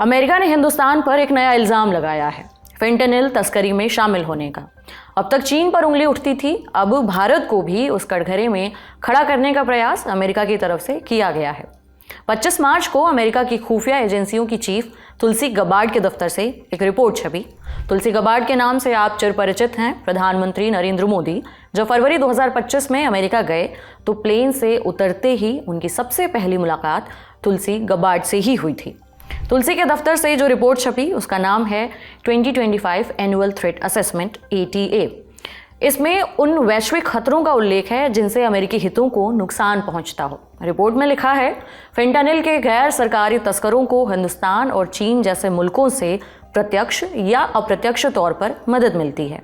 America ने हिंदुस्तान पर एक नया इल्जाम लगाया है, फेंटेनिल तस्करी में शामिल होने का। अब तक चीन पर उंगली उठती थी, अब भारत को भी उस कटघरे में खड़ा करने का प्रयास अमेरिका की तरफ से किया गया है। 25 मार्च को अमेरिका की खुफिया एजेंसियों की चीफ तुलसी गबार्ड के दफ्तर से एक रिपोर्ट छपी। तुलसी गबार्ड के नाम से आप चिरपरिचित हैं। प्रधानमंत्री नरेंद्र मोदी जब फरवरी 2025 में अमेरिका गए तो प्लेन से उतरते ही उनकी सबसे पहली मुलाकात तुलसी गबार्ड से ही हुई थी। तुलसी के दफ्तर से जो रिपोर्ट छपी उसका नाम है 2025 एनुअल थ्रेट असेसमेंट ATA। इसमें उन वैश्विक खतरों का उल्लेख है जिनसे अमेरिकी हितों को नुकसान पहुंचता हो। रिपोर्ट में लिखा है, फेंटेनिल के गैर सरकारी तस्करों को हिंदुस्तान और चीन जैसे मुल्कों से प्रत्यक्ष या अप्रत्यक्ष तौर पर मदद मिलती है।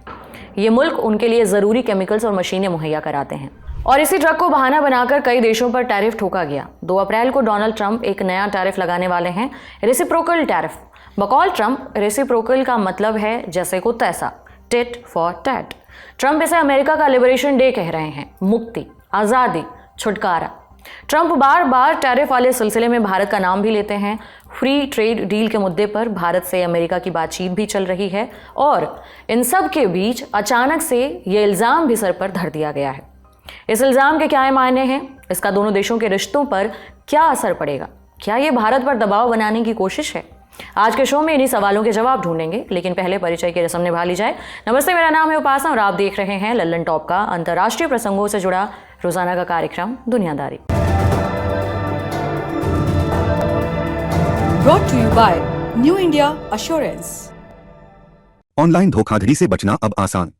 ये मुल्क उनके लिए ज़रूरी केमिकल्स और मशीनें मुहैया कराते हैं और इसी ड्रग को बहाना बनाकर कई देशों पर टैरिफ ठोका गया। 2 अप्रैल को डोनाल्ड ट्रंप एक नया टैरिफ लगाने वाले हैं, रेसिप्रोकल टैरिफ। बकौल ट्रंप, रेसिप्रोकल का मतलब है जैसे को तैसा, टिट फॉर टैट। ट्रंप इसे अमेरिका का लिबरेशन डे कह रहे हैं, मुक्ति, आज़ादी, छुटकारा। ट्रंप बार बार टैरिफ वाले सिलसिले में भारत का नाम भी लेते हैं। फ्री ट्रेड डील के मुद्दे पर भारत से अमेरिका की बातचीत भी चल रही है और इन सब के बीच अचानक से ये इल्ज़ाम भी सर पर धर दिया गया है। इस इल्ज़ाम के क्या मायने हैं? इसका दोनों देशों के रिश्तों पर क्या असर पड़ेगा? क्या ये भारत पर दबाव बनाने की कोशिश है? आज के शो में इन्हीं सवालों के जवाब ढूंढेंगे, लेकिन पहले परिचय की रस्म निभा ली जाए। नमस्ते, मेरा नाम है उपासना और आप देख रहे हैं लल्लन टॉप का अंतर्राष्ट्रीय प्रसंगों से जुड़ा रोजाना का कार्यक्रम दुनियादारी। Brought to you by New India Assurance। Online धोखाधड़ी से बचना अब आसान।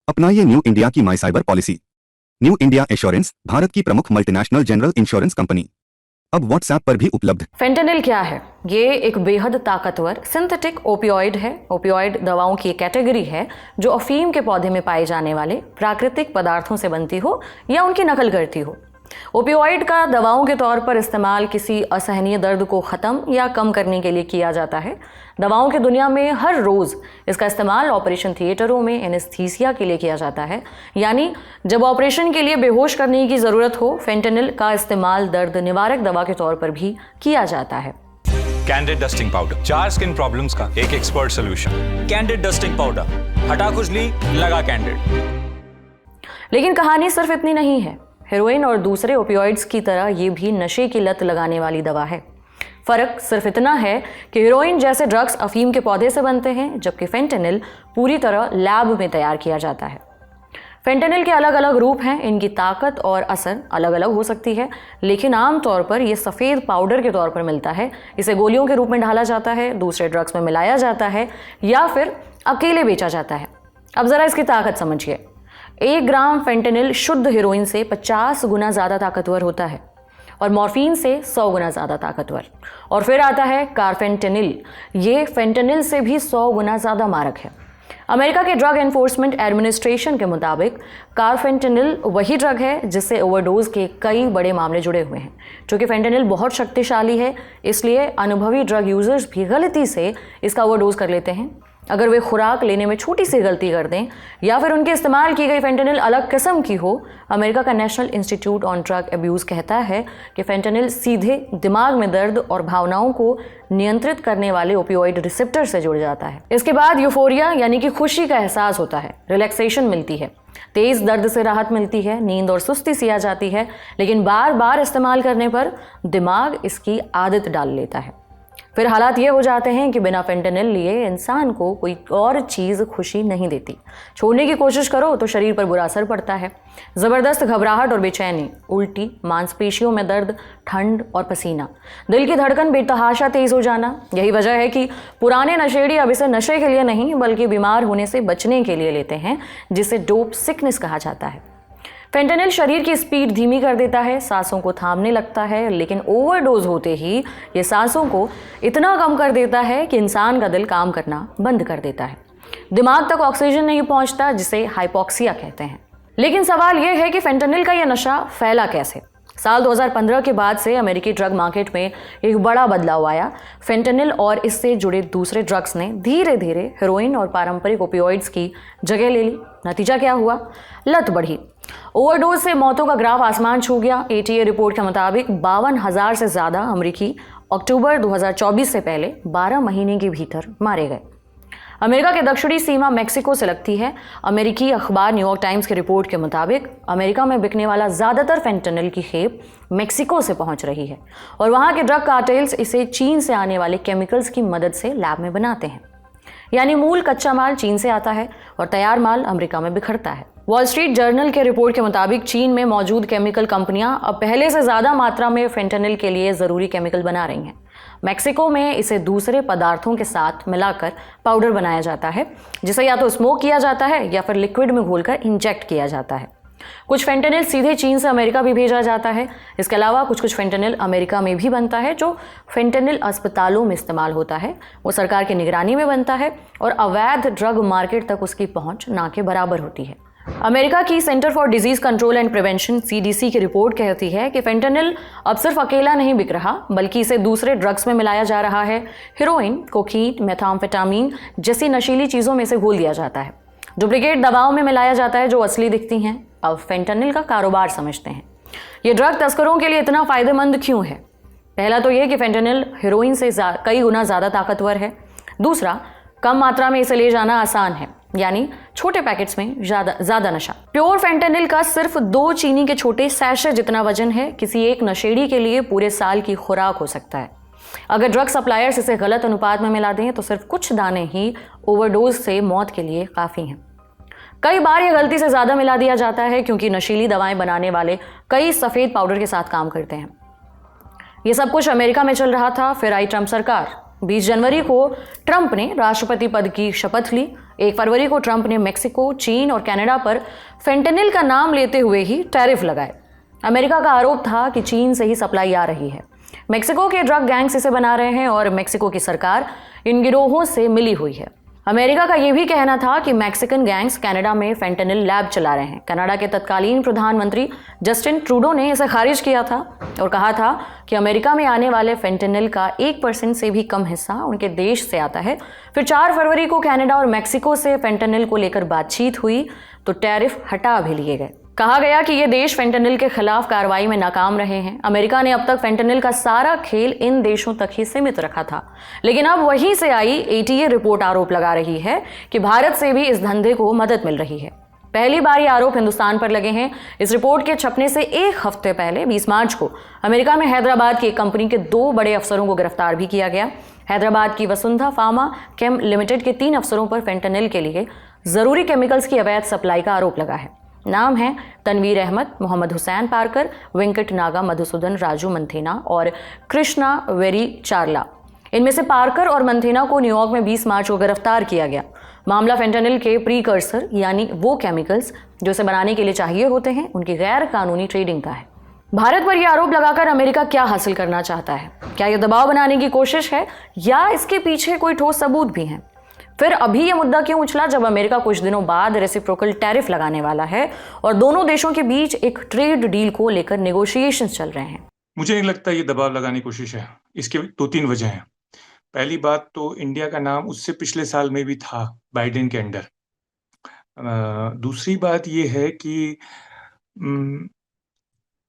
अपनाइए न्यू इंडिया की my cyber policy. New India assurance Bharat की प्रमुख मल्टीनेशनल जनरल इंश्योरेंस कंपनी, अब व्हाट्सएप पर भी उपलब्ध। फेंटेनिल क्या है? ये एक बेहद ताकतवर सिंथेटिक ओपियोइड है। ओपियोइड दवाओं की एक कैटेगरी है जो अफीम के पौधे में पाए जाने वाले प्राकृतिक पदार्थों से बनती हो या उनकी नकल करती हो। ओपियोइड का दवाओं के तौर पर इस्तेमाल किसी असहनीय दर्द को ख़त्म या कम करने के लिए किया जाता है। दवाओं की दुनिया में हर रोज़ इसका इस्तेमाल ऑपरेशन थिएटरों में एनेस्थीसिया के लिए किया जाता है, यानी जब ऑपरेशन के लिए बेहोश करने की ज़रूरत हो, फेंटेनिल का इस्तेमाल दर्द निवारक दवा के तौर पर भी किया जाता है। Candid dusting powder, 4 skin problems का एक expert solution. Candid dusting powder, हटा खुजली, लगा कैंडिड। लेकिन कहानी सिर्फ इतनी नहीं है। हेरोइन और दूसरे ओपियोइड्स की तरह ये भी नशे की लत लगाने वाली दवा है। फ़र्क सिर्फ इतना है कि हेरोइन जैसे ड्रग्स अफीम के पौधे से बनते हैं, जबकि फेंटेनिल पूरी तरह लैब में तैयार किया जाता है। फेंटेनिल के अलग अलग रूप हैं, इनकी ताकत और असर अलग अलग हो सकती है, लेकिन आमतौर पर यह सफ़ेद पाउडर के तौर पर मिलता है। इसे गोलियों के रूप में ढाला जाता है, दूसरे ड्रग्स में मिलाया जाता है या फिर अकेले बेचा जाता है। अब ज़रा इसकी ताकत समझिए। 1 ग्राम फेंटेनिल शुद्ध हेरोइन से 50 गुना ज़्यादा ताकतवर होता है और मॉर्फिन से 100 गुना ज़्यादा ताकतवर। और फिर आता है कारफेंटेनिल, ये फेंटेनिल से भी 100 गुना ज़्यादा मारक है। अमेरिका के ड्रग एनफोर्समेंट एडमिनिस्ट्रेशन के मुताबिक कारफेंटेनिल वही ड्रग है जिससे ओवरडोज के कई बड़े मामले जुड़े हुए हैं। चूँकि फेंटेनिल बहुत शक्तिशाली है, इसलिए अनुभवी ड्रग यूजर्स भी गलती से इसका ओवरडोज कर लेते हैं। अगर वे खुराक लेने में छोटी सी गलती कर दें या फिर उनके इस्तेमाल की गई फेंटेनिल अलग किस्म की हो, अमेरिका का national institute on drug abuse कहता है कि फेंटेनिल सीधे दिमाग में दर्द और भावनाओं को नियंत्रित करने वाले ओपियोइड रिसेप्टर से जुड़ जाता है। इसके बाद यूफोरिया यानी कि खुशी का एहसास होता है, रिलैक्सेशन मिलती है, तेज़ दर्द से राहत मिलती है, नींद और सुस्ती सी आ जाती है, लेकिन बार बार इस्तेमाल करने पर दिमाग इसकी आदत डाल लेता है। फिर हालात ये हो जाते हैं कि बिना फेंटेनिल लिए इंसान को कोई और चीज़ खुशी नहीं देती। छोड़ने की कोशिश करो तो शरीर पर बुरा असर पड़ता है। ज़बरदस्त घबराहट और बेचैनी, उल्टी, मांसपेशियों में दर्द, ठंड और पसीना, दिल की धड़कन बेतहाशा तेज़ हो जाना। यही वजह है कि पुराने नशेड़ी अब इसे नशे के लिए नहीं बल्कि बीमार होने से बचने के लिए लेते हैं, जिसे डोप सिकनेस कहा जाता है। फेंटेनिल शरीर की स्पीड धीमी कर देता है, सांसों को थामने लगता है, लेकिन ओवरडोज होते ही ये सांसों को इतना कम कर देता है कि इंसान का दिल काम करना बंद कर देता है। दिमाग तक ऑक्सीजन नहीं पहुंचता, जिसे हाइपोक्सिया कहते हैं। लेकिन सवाल ये है कि फेंटेनिल का यह नशा फैला कैसे? साल 2015 के बाद से अमेरिकी ड्रग मार्केट में एक बड़ा बदलाव आया। फेंटेनिल और इससे जुड़े दूसरे ड्रग्स ने धीरे धीरे हेरोइन और पारंपरिक ओपियोइड्स की जगह ले ली। नतीजा क्या हुआ? लत बढ़ी। ओवरडोज से मौतों का ग्राफ आसमान छू गया। ATA रिपोर्ट के मुताबिक 52,000 से ज़्यादा अमेरिकी अक्टूबर 2024 से पहले 12 महीने के भीतर मारे गए। अमेरिका की दक्षिणी सीमा मेक्सिको से लगती है। अमेरिकी अखबार न्यूयॉर्क टाइम्स की रिपोर्ट के मुताबिक अमेरिका में बिकने वाला ज़्यादातर फेंटेनिल की खेप मेक्सिको से पहुंच रही है और वहां के ड्रग कार्टेल्स इसे चीन से आने वाले केमिकल्स की मदद से लैब में बनाते हैं। यानी मूल कच्चा माल चीन से आता है और तैयार माल अमेरिका में बिखरता है। वॉल स्ट्रीट जर्नल के रिपोर्ट के मुताबिक चीन में मौजूद केमिकल कंपनियां अब पहले से ज़्यादा मात्रा में फेंटेनिल के लिए ज़रूरी केमिकल बना रही हैं। मेक्सिको में इसे दूसरे पदार्थों के साथ मिलाकर पाउडर बनाया जाता है, जिसे या तो स्मोक किया जाता है या फिर लिक्विड में घोलकर इंजेक्ट किया जाता है। कुछ फेंटेनिल सीधे चीन से अमेरिका भी भेजा जाता है। इसके अलावा कुछ फेंटेनिल अमेरिका में भी बनता है। जो फेंटेनिल अस्पतालों में इस्तेमाल होता है वो सरकार की निगरानी में बनता है और अवैध ड्रग मार्केट तक उसकी पहुंच ना के बराबर होती है। अमेरिका की centre for disease control and prevention CDC की रिपोर्ट कहती है कि फेंटेनिल अब सिर्फ अकेला नहीं बिक रहा, बल्कि इसे दूसरे ड्रग्स में मिलाया जा रहा है। हेरोइन, कोकीन, मेथाम्फेटामीन जैसी नशीली चीज़ों में इसे घोल दिया जाता है। डुप्लीकेट दवाओं में मिलाया जाता है जो असली दिखती हैं। अब फेंटेनिल का कारोबार समझते हैं। ये ड्रग तस्करों के लिए इतना फ़ायदेमंद क्यों है? पहला तो ये कि फेंटेनिल हेरोइन से कई गुना ज़्यादा ताकतवर है। दूसरा, कम मात्रा में इसे ले जाना आसान है, यानी छोटे पैकेट्स में ज़्यादा नशा। प्योर फेंटेनिल का सिर्फ 2 चीनी के छोटे सैशे जितना वजन है। किसी एक नशेड़ी के लिए पूरे साल की खुराक हो सकता है। अगर ड्रग सप्लायर्स इसे गलत अनुपात में मिला दें तो सिर्फ कुछ दाने ही ओवरडोज से मौत के लिए काफ़ी हैं। कई बार ये गलती से ज़्यादा मिला दिया जाता है क्योंकि नशीली दवाएं बनाने वाले कई सफ़ेद पाउडर के साथ काम करते हैं। ये सब कुछ अमेरिका में चल रहा था। फिर आई ट्रंप सरकार। 20 जनवरी को ट्रंप ने राष्ट्रपति पद की शपथ ली। 1 फरवरी को ट्रंप ने मेक्सिको, चीन और कनाडा पर फेंटेनिल का नाम लेते हुए ही टैरिफ लगाए। अमेरिका का आरोप था कि चीन से ही सप्लाई आ रही है। मेक्सिको के ड्रग गैंग्स इसे बना रहे हैं और मेक्सिको की सरकार इन गिरोहों से मिली हुई है। अमेरिका का यह भी कहना था कि मैक्सिकन गैंग्स कनाडा में फेंटेनिल लैब चला रहे हैं। कनाडा के तत्कालीन प्रधानमंत्री जस्टिन ट्रूडो ने इसे खारिज किया था और कहा था कि अमेरिका में आने वाले फेंटेनिल का 1% से भी कम हिस्सा उनके देश से आता है। फिर 4 फरवरी को कनाडा और मेक्सिको से फेंटेनिल को लेकर बातचीत हुई तो टैरिफ हटा भी लिए गए। कहा गया कि ये देश फेंटेनिल के खिलाफ कार्रवाई में नाकाम रहे हैं। अमेरिका ने अब तक फेंटेनिल का सारा खेल इन देशों तक ही सीमित रखा था, लेकिन अब वहीं से आई ATA रिपोर्ट आरोप लगा रही है कि भारत से भी इस धंधे को मदद मिल रही है। पहली बार ये आरोप हिंदुस्तान पर लगे हैं। इस रिपोर्ट के छपने से 1 हफ्ते पहले 20 मार्च को अमेरिका में हैदराबाद की एक कंपनी के 2 बड़े अफसरों को गिरफ्तार भी किया गया। हैदराबाद की वसुंधा फार्मा केम लिमिटेड के 3 अफसरों पर फेंटेनिल के लिए जरूरी केमिकल्स की अवैध सप्लाई का आरोप लगा है। नाम है तनवीर अहमद, मोहम्मद हुसैन पारकर, वेंकट नागा मधुसूदन, राजू मंथेना और कृष्णा वेरी चारला। इनमें से पारकर और मंथेना को न्यूयॉर्क में 20 मार्च को गिरफ्तार किया गया। मामला फेंटेनिल के प्रीकर्सर यानी वो केमिकल्स जो इसे बनाने के लिए चाहिए होते हैं, उनकी गैर कानूनी ट्रेडिंग का है। भारत पर यह आरोप लगाकर अमेरिका क्या हासिल करना चाहता है? क्या यह दबाव बनाने की कोशिश है या इसके पीछे कोई ठोस सबूत भी हैं? फिर अभी यह मुद्दा क्यों उछला जब अमेरिका कुछ दिनों बाद रेसिप्रोकल टैरिफ लगाने वाला है और दोनों देशों के बीच एक ट्रेड डील को लेकर नेगोशिएशंस चल रहे हैं? मुझे नहीं लगता ये दबाव लगाने की कोशिश है। इसके 2-3 वजह हैं। पहली बात तो इंडिया का नाम उससे पिछले साल में भी था बाइडेन के अंडर। दूसरी बात ये है कि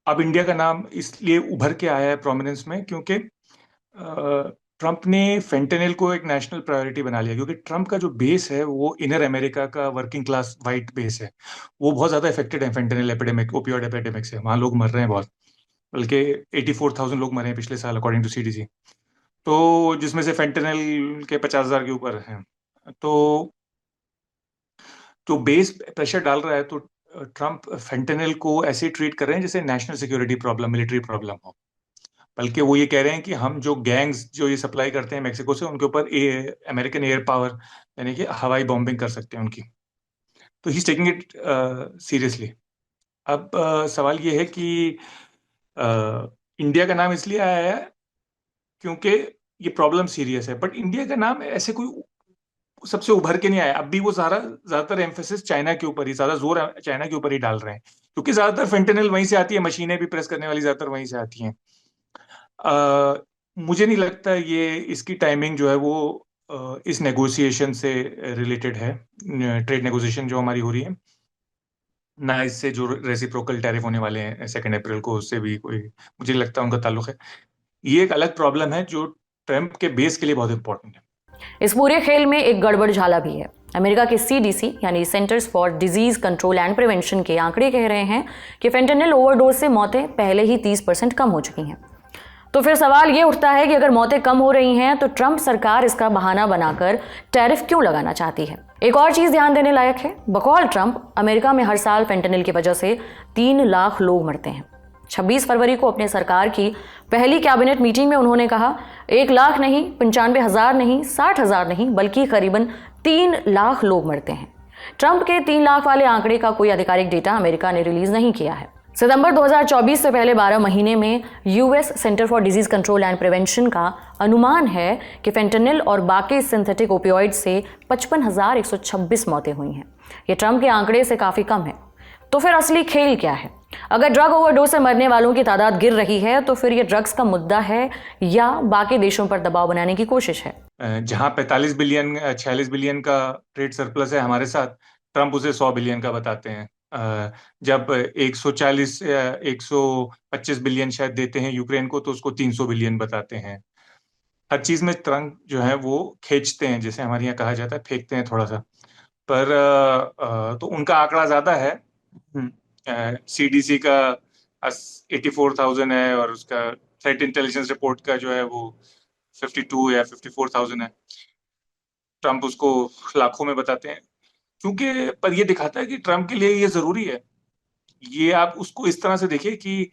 अब इंडिया का नाम इसलिए उभर के आया है प्रोमिनेंस में क्योंकि ट्रंप ने फेंटेनिल को एक नेशनल प्रायोरिटी बना लिया, क्योंकि ट्रंप का जो बेस है वो इनर अमेरिका का वर्किंग क्लास वाइट बेस है। वो बहुत ज़्यादा इफेक्टेड है फेंटेनिल एपिडेमिक, ओपियोइड एपिडेमिक से। वहाँ लोग मर रहे हैं बहुत, बल्कि 84,000 लोग मरे हैं पिछले साल अकॉर्डिंग टू CDC, तो जिसमें से फेंटेनिल के 50,000 के ऊपर हैं। तो बेस प्रेशर डाल रहा है, तो ट्रंप फेंटेनिल को ऐसे ट्रीट कर रहे हैं जैसे national security problem, military problem हो। बल्कि वो ये कह रहे हैं कि हम जो गैंग्स जो ये सप्लाई करते हैं मेक्सिको से, उनके ऊपर अमेरिकन एयर पावर यानी कि हवाई बॉम्बिंग कर सकते हैं उनकी। तो he is taking it seriously. अब सवाल ये है कि इंडिया का नाम इसलिए आया है क्योंकि ये प्रॉब्लम सीरियस है, बट इंडिया का नाम ऐसे कोई सबसे उभर के नहीं आया। अब भी वो ज्यादातर एम्फेसिस चाइना के ऊपर ही, ज्यादा जोर चाइना के ऊपर ही डाल रहे हैं, क्योंकि ज्यादातर फेंटेनिल वहीं से आती है, मशीनें भी प्रेस करने वाली ज्यादातर वहीं से आती हैं। मुझे नहीं लगता ये इसकी टाइमिंग जो है वो इस नेगोशिएशन से रिलेटेड है, ट्रेड नेगोशिएशन जो हमारी हो रही है ना, इससे जो रेसिप्रोकल टैरिफ होने वाले हैं 2 अप्रैल को, उससे भी कोई मुझे नहीं लगता उनका ताल्लुक है। ये एक अलग प्रॉब्लम है जो ट्रम्प के बेस के लिए बहुत इंपॉर्टेंट है। इस पूरे खेल में एक गड़बड़ झाला भी है। अमेरिका के CDC यानी centres for disease control and prevention के आंकड़े कह रहे हैं कि फेंटेनिल ओवरडोज से मौतें पहले ही 30% कम हो चुकी हैं। तो फिर सवाल ये उठता है कि अगर मौतें कम हो रही हैं तो ट्रंप सरकार इसका बहाना बनाकर टैरिफ क्यों लगाना चाहती है। एक और चीज ध्यान देने लायक है, बकौल ट्रंप अमेरिका में हर साल फेंटेनिल की वजह से 3 लाख लोग मरते हैं। 26 फरवरी को अपने सरकार की पहली कैबिनेट मीटिंग में उन्होंने कहा 1 लाख नहीं, 95,000 नहीं, 60,000 नहीं, बल्कि करीबन 3 लाख लोग मरते हैं। ट्रंप के 3 लाख वाले आंकड़े का कोई आधिकारिक डेटा अमेरिका ने रिलीज नहीं किया है। सितंबर 2024 से पहले 12 महीने में US centre for disease control and prevention का अनुमान है कि फेंटेनिल और बाकी सिंथेटिक ओपियोइड से 55,126 मौतें हुई हैं। ये ट्रंप के आंकड़े से काफी कम है। तो फिर असली खेल क्या है? अगर ड्रग ओवरडोज से मरने वालों की तादाद गिर रही है तो फिर ये ड्रग्स का मुद्दा है या बाकी देशों पर दबाव बनाने की कोशिश है? जहां 46 बिलियन का ट्रेड सरप्लस है हमारे साथ, ट्रंप उसे 100 बिलियन का बताते हैं। जब 125 बिलियन शायद देते हैं यूक्रेन को, तो उसको 300 बिलियन बताते हैं। हर चीज में ट्रंप जो है वो खींचते हैं, जैसे हमारे यहाँ कहा जाता है, फेंकते हैं थोड़ा सा। पर तो उनका आंकड़ा ज्यादा है। CDC का 84,000 है और उसका थ्रेट इंटेलिजेंस रिपोर्ट का जो है वो 52 या 54,000 है। ट्रंप उसको लाखों में बताते हैं, क्योंकि पर ये दिखाता है कि ट्रंप के लिए ये जरूरी है। ये आप उसको इस तरह से देखिए कि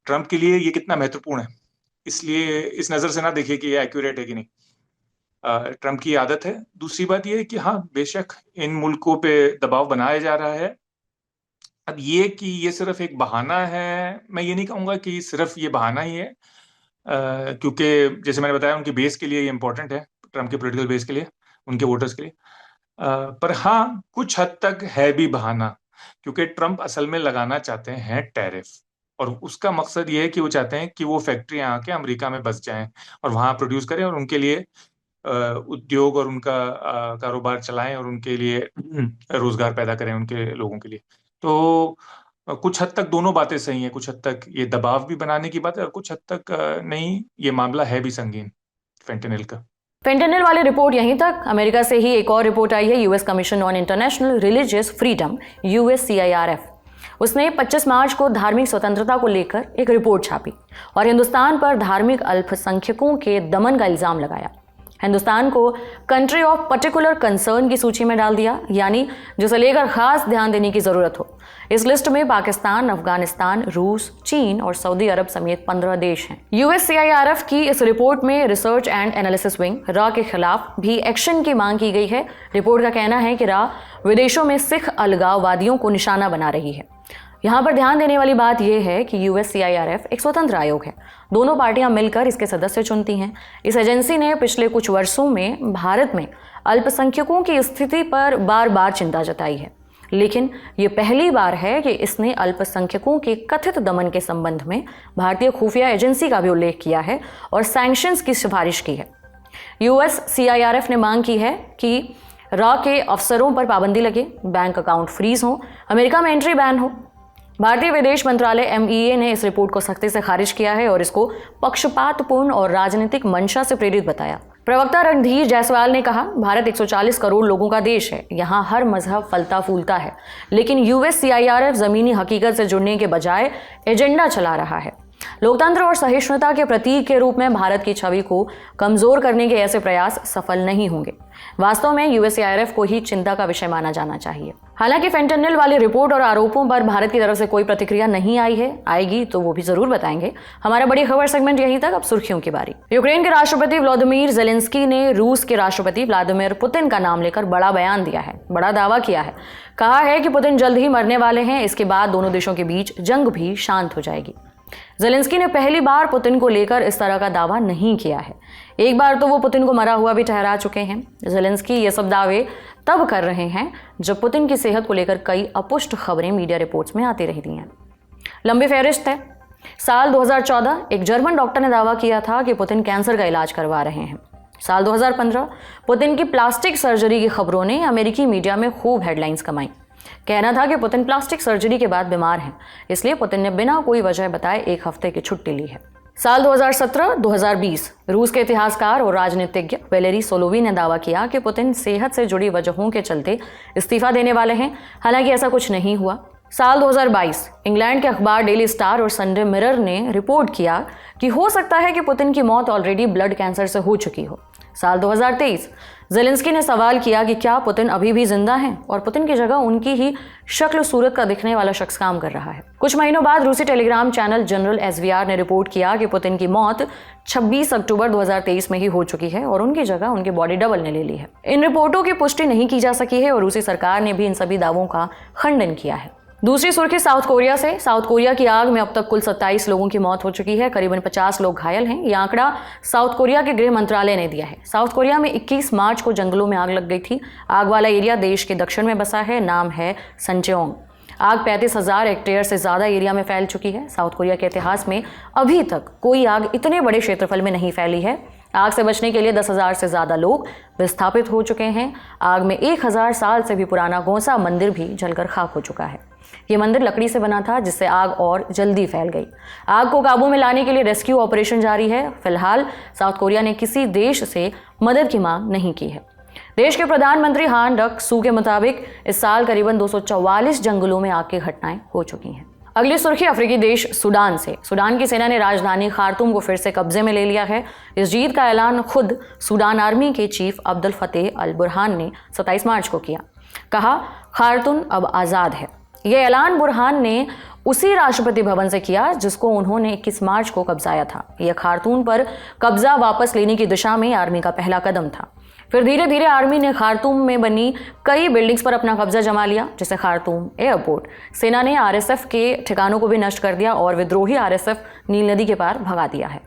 ट्रंप के लिए ये कितना महत्वपूर्ण है, इसलिए इस नजर से ना देखिए कि ये एक्यूरेट है कि नहीं। ट्रंप की आदत है। दूसरी बात ये है कि हाँ, बेशक इन मुल्कों पे दबाव बनाया जा रहा है। अब ये कि ये सिर्फ एक बहाना है, मैं ये नहीं कहूँगा कि सिर्फ ये बहाना ही है, क्योंकि जैसे मैंने बताया उनकी बेस के लिए ये इम्पोर्टेंट है, ट्रंप के पॉलिटिकल बेस के लिए, उनके वोटर्स के लिए। पर हाँ, कुछ हद तक है भी बहाना, क्योंकि ट्रंप असल में लगाना चाहते हैं टैरिफ, और उसका मकसद ये है कि वो चाहते हैं कि वो फैक्ट्रियां आके अमेरिका में बस जाएं और वहां प्रोड्यूस करें और उनके लिए उद्योग और उनका कारोबार चलाएं और उनके लिए रोजगार पैदा करें उनके लोगों के लिए। तो कुछ हद तक दोनों बातें सही हैं, कुछ हद तक ये दबाव भी बनाने की बात है और कुछ हद तक नहीं, ये मामला है भी संगीन फेंटेनिल का। फेंटेनिल वाली रिपोर्ट यहीं तक। अमेरिका से ही एक और रिपोर्ट आई है, US commission on international religious freedom USCIRF। उसने 25 मार्च को धार्मिक स्वतंत्रता को लेकर एक रिपोर्ट छापी और हिंदुस्तान पर धार्मिक अल्पसंख्यकों के दमन का इल्जाम लगाया। हिंदुस्तान को कंट्री ऑफ पर्टिकुलर कंसर्न की सूची में डाल दिया, यानी जिसे लेकर खास ध्यान देने की जरूरत हो। इस लिस्ट में पाकिस्तान, अफगानिस्तान, रूस, चीन और सऊदी अरब समेत 15 देश हैं। USCIRF की इस रिपोर्ट में research and analysis wing raw के खिलाफ भी एक्शन की मांग की गई है। रिपोर्ट का कहना है कि रॉ विदेशों में सिख अलगाववादियों को निशाना बना रही है। यहाँ पर ध्यान देने वाली बात यह है कि USCIRF एक स्वतंत्र आयोग है, दोनों पार्टियां मिलकर इसके सदस्य चुनती हैं। इस एजेंसी ने पिछले कुछ वर्षों में भारत में अल्पसंख्यकों की स्थिति पर बार बार चिंता जताई है, लेकिन ये पहली बार है कि इसने अल्पसंख्यकों के कथित दमन के संबंध में भारतीय खुफिया एजेंसी का भी उल्लेख किया है और सैंक्शंस की सिफारिश की है। USCIRF ने मांग की है कि रॉ के अफसरों पर पाबंदी लगे, बैंक अकाउंट फ्रीज हो, अमेरिका में एंट्री बैन हो। भारतीय विदेश मंत्रालय MEA ने इस रिपोर्ट को सख्ती से खारिज किया है और इसको पक्षपातपूर्ण और राजनीतिक मंशा से प्रेरित बताया। प्रवक्ता रणधीर जायसवाल ने कहा, भारत 140 करोड़ लोगों का देश है, यहाँ हर मजहब फलता फूलता है, लेकिन USCIRF जमीनी हकीकत से जुड़ने के बजाय एजेंडा चला रहा है। लोकतंत्र और सहिष्णुता के प्रतीक के रूप में भारत की छवि को कमजोर करने के ऐसे प्रयास सफल नहीं होंगे। वास्तव में USCIRF को ही चिंता का विषय माना जाना चाहिए। हालांकि फेंटेनिल वाली रिपोर्ट और आरोपों पर भारत की तरफ से कोई प्रतिक्रिया नहीं आई है, आएगी तो वो भी जरूर बताएंगे। हमारा बड़ी खबर सेगमेंट यहीं तक, अब सुर्खियों की बारी। यूक्रेन के राष्ट्रपति व्लादिमीर ज़ेलेंस्की ने रूस के राष्ट्रपति व्लादिमीर पुतिन का नाम लेकर बड़ा बयान दिया है, बड़ा दावा किया है। कहा है कि पुतिन जल्द ही मरने वाले हैं, इसके बाद दोनों देशों के बीच जंग भी शांत हो जाएगी। ज़ेलेंस्की ने पहली बार पुतिन को लेकर इस तरह का दावा नहीं किया है। एक बार तो वो पुतिन को मरा हुआ भी ठहरा चुके हैं। ज़ेलेंस्की ये सब दावे तब कर रहे हैं जब पुतिन की सेहत को लेकर कई अपुष्ट खबरें मीडिया रिपोर्ट्स में आती रहती हैं। लंबी फहरिस्त है। साल 2014 एक जर्मन डॉक्टर ने दावा किया था कि पुतिन कैंसर का इलाज करवा रहे हैं। साल 2015 पुतिन की प्लास्टिक सर्जरी की खबरों ने अमेरिकी मीडिया में खूब हेडलाइंस कमाई। कहना था कि पुतिन प्लास्टिक सर्जरी के बाद बीमार हैं, इसलिए पुतिन ने बिना कोई वजह बताए 1 हफ्ते की छुट्टी ली है। साल 2017-2020 रूस के इतिहासकार और राजनीतिज्ञ वैलेरी सोलोवी ने दावा किया कि पुतिन सेहत से जुड़ी वजहों के चलते इस्तीफा देने वाले हैं। हालांकि ऐसा कुछ नहीं हुआ। साल 2022 इंग्लैंड के अखबार डेली स्टार और संडे मिरर ने रिपोर्ट किया कि हो सकता है कि पुतिन की मौत ऑलरेडी ब्लड कैंसर से हो चुकी हो। साल 2023 जेलेंस्की ने सवाल किया कि क्या पुतिन अभी भी जिंदा हैं और पुतिन की जगह उनकी ही शक्ल सूरत का दिखने वाला शख्स काम कर रहा है। कुछ महीनों बाद रूसी टेलीग्राम चैनल जनरल SVR ने रिपोर्ट किया कि पुतिन की मौत 26 अक्टूबर 2023 में ही हो चुकी है और उनकी जगह उनकी बॉडी डबल ने ले ली है। इन रिपोर्टों की पुष्टि नहीं की जा सकी है और रूसी सरकार ने भी इन सभी दावों का खंडन किया है। दूसरी सुर्खी साउथ कोरिया से। साउथ कोरिया की आग में अब तक कुल 27 लोगों की मौत हो चुकी है। करीबन 50 लोग घायल हैं। यह आंकड़ा साउथ कोरिया के गृह मंत्रालय ने दिया है। साउथ कोरिया में 21 मार्च को जंगलों में आग लग गई थी। आग वाला एरिया देश के दक्षिण में बसा है। नाम है संचेओंग। आग 35,000 हेक्टेयर से ज्यादा एरिया में फैल चुकी है। साउथ कोरिया के इतिहास में अभी तक कोई आग इतने बड़े क्षेत्रफल में नहीं फैली है। आग से बचने के लिए 10,000 से ज्यादा लोग विस्थापित हो चुके हैं। आग में 1,000 साल से भी पुराना गोंसा मंदिर भी जलकर खाक हो चुका है। ये मंदिर लकड़ी से बना था, जिससे आग और जल्दी फैल गई। आग को काबू में लाने के लिए रेस्क्यू ऑपरेशन जारी है। फिलहाल साउथ कोरिया ने किसी देश से मदद की मांग नहीं की है। देश के प्रधानमंत्री हान डक सू के मुताबिक इस साल करीबन 244 जंगलों में आग की घटनाएं हो चुकी हैं। अगली सुर्खी अफ्रीकी देश सूडान से। सूडान की सेना ने राजधानी खार्तूम को फिर से कब्जे में ले लिया है। इस जीत का ऐलान खुद सूडान आर्मी के चीफ अब्दुल फतेह अल बुरहान ने 27 मार्च को किया। कहा, खार्तूम अब आज़ाद है। यह ऐलान बुरहान ने उसी राष्ट्रपति भवन से किया जिसको उन्होंने 21 मार्च को कब्जाया था। यह खार्तूम पर कब्जा वापस लेने की दिशा में आर्मी का पहला कदम था। फिर धीरे धीरे आर्मी ने खार्तूम में बनी कई बिल्डिंग्स पर अपना कब्जा जमा लिया, जैसे खार्तूम एयरपोर्ट। सेना ने RSF के ठिकानों को भी नष्ट कर दिया और विद्रोही RSF नील नदी के पार भगा दिया है।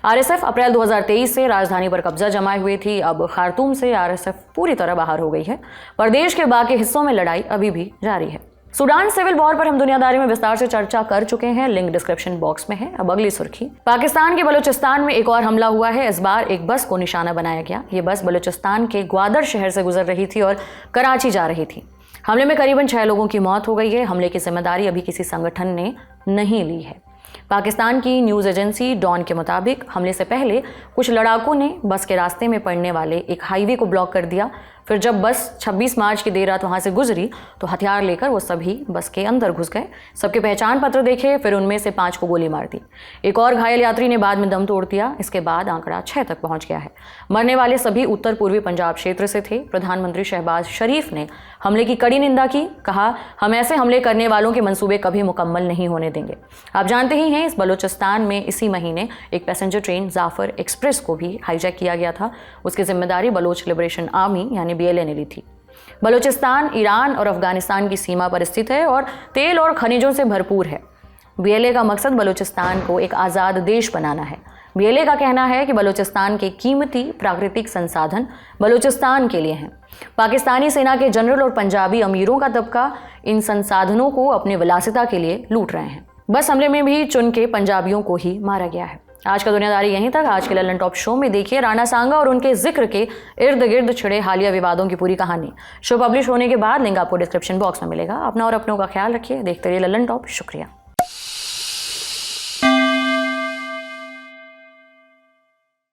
RSF अप्रैल 2023 से राजधानी पर कब्जा जमाए हुए थी। अब खार्तूम से RSF पूरी तरह बाहर हो गई है, पर देश के बाकी हिस्सों में लड़ाई अभी भी जारी है। सूडान सिविल वॉर पर हम दुनियादारी में विस्तार से चर्चा कर चुके हैं। लिंक डिस्क्रिप्शन बॉक्स में है। अब अगली सुर्खी, पाकिस्तान के बलूचिस्तान में एक और हमला हुआ है। इस बार एक बस को निशाना बनाया गया। ये बस बलूचिस्तान के ग्वादर शहर से गुजर रही थी और कराची जा रही थी। हमले में करीबन 6 लोगों की मौत हो गई है। हमले की जिम्मेदारी अभी किसी संगठन ने नहीं ली है। पाकिस्तान की न्यूज़ एजेंसी डॉन के मुताबिक हमले से पहले कुछ लड़ाकों ने बस के रास्ते में पड़ने वाले एक हाईवे को ब्लॉक कर दिया। फिर जब बस 26 मार्च की देर रात वहां से गुजरी तो हथियार लेकर वो सभी बस के अंदर घुस गए। सबके पहचान पत्र देखे, फिर उनमें से 5 को गोली मार दी। एक और घायल यात्री ने बाद में दम तोड़ दिया। इसके बाद आंकड़ा 6 तक पहुंच गया है। मरने वाले सभी उत्तर पूर्वी पंजाब क्षेत्र से थे। प्रधानमंत्री शहबाज शरीफ ने हमले की कड़ी निंदा की। कहा, हम ऐसे हमले करने वालों के मंसूबे कभी मुकम्मल नहीं होने देंगे। आप जानते ही हैं, इस बलूचिस्तान में इसी महीने एक पैसेंजर ट्रेन जाफर एक्सप्रेस को भी हाईजैक किया गया था। उसकी जिम्मेदारी बलोच लिबरेशन आर्मी यानी BLA ने ली थी। बलूचिस्तान ईरान और अफगानिस्तान की सीमा पर स्थित है और तेल और खनिजों से भरपूर है। BLA का मकसद बलूचिस्तान को एक आज़ाद देश बनाना है। BLA का कहना है कि बलूचिस्तान के कीमती प्राकृतिक संसाधन बलूचिस्तान के लिए हैं। पाकिस्तानी सेना के जनरल और पंजाबी अमीरों का तबका इन संसाधनों को अपने विलासिता के लिए लूट रहे हैं। बस हमले में भी चुन के पंजाबियों को ही मारा गया है। आज का दुनियादारी यहीं तक। आज के ललन टॉप शो में देखिए राणा सांगा और उनके जिक्र के इर्द गिर्द छिड़े हालिया विवादों की पूरी कहानी। शो पब्लिश होने के बाद लिंक आपको डिस्क्रिप्शन बॉक्स में मिलेगा। अपना और अपनों का ख्याल रखिए। देखते रहिए ललन टॉप। शुक्रिया।